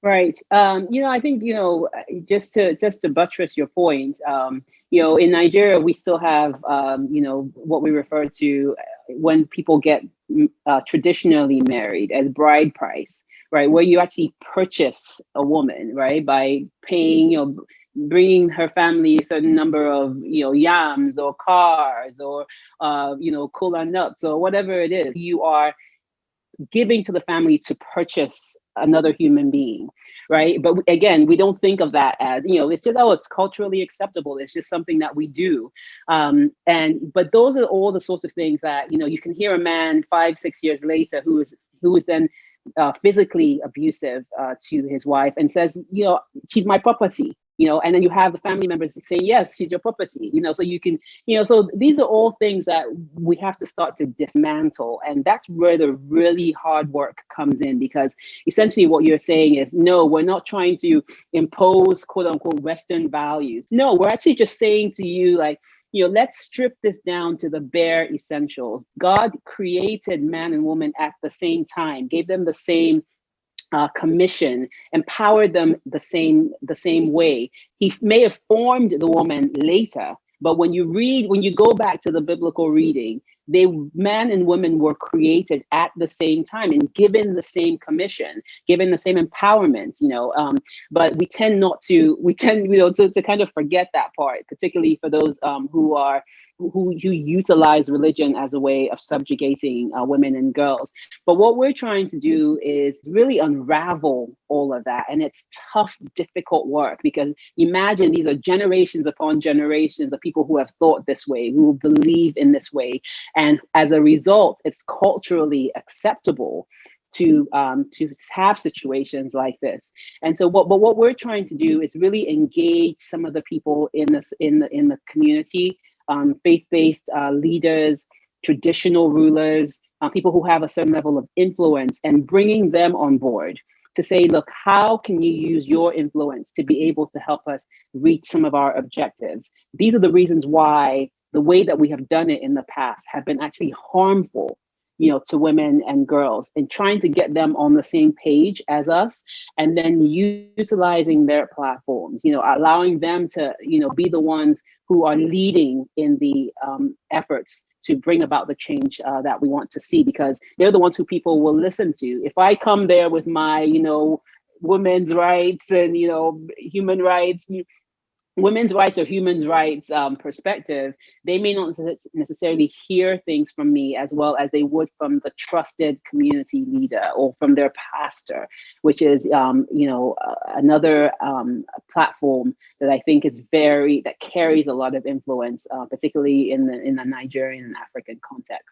Right. I think, just to buttress your point, in Nigeria, we still have, what we refer to when people get traditionally married as bride price, right? Where you actually purchase a woman, right? By paying, bringing her family a certain number of, yams or cars or, cola nuts or whatever it is. You are giving to the family to purchase another human being, right? But again, we don't think of that as, it's just, oh, it's culturally acceptable, it's just something that we do. But those are all the sorts of things that, you can hear a man 5 6 years later who is then physically abusive to his wife and says, she's my property, and then you have the family members saying, yes, she's your property, so you can, so these are all things that we have to start to dismantle. And that's where the really hard work comes in, because essentially what you're saying is, no, we're not trying to impose quote unquote Western values. No, we're actually just saying to you, like, let's strip this down to the bare essentials. God created man and woman at the same time, gave them the same commission, empowered them the same way. He may have formed the woman later, but when you go back to the biblical reading, man and women were created at the same time and given the same commission, given the same empowerment. But we tend to kind of forget that part, particularly for those who utilize religion as a way of subjugating women and girls. But what we're trying to do is really unravel all of that. And it's tough, difficult work, because imagine these are generations upon generations of people who have thought this way, who believe in this way. And as a result, it's culturally acceptable to have situations like this. And so what we're trying to do is really engage some of the people in the community, faith-based leaders, traditional rulers, people who have a certain level of influence, and bringing them on board to say, look, how can you use your influence to be able to help us reach some of our objectives? These are the reasons why the way that we have done it in the past have been actually harmful, to women and girls, and trying to get them on the same page as us, and then utilizing their platforms, allowing them to, be the ones who are leading in the efforts to bring about the change that we want to see, because they're the ones who people will listen to. If I come there with my, women's rights and, human rights, women's rights or human rights perspective, they may not necessarily hear things from me as well as they would from the trusted community leader or from their pastor, which is, another platform that I think that carries a lot of influence, particularly in the Nigerian and African context.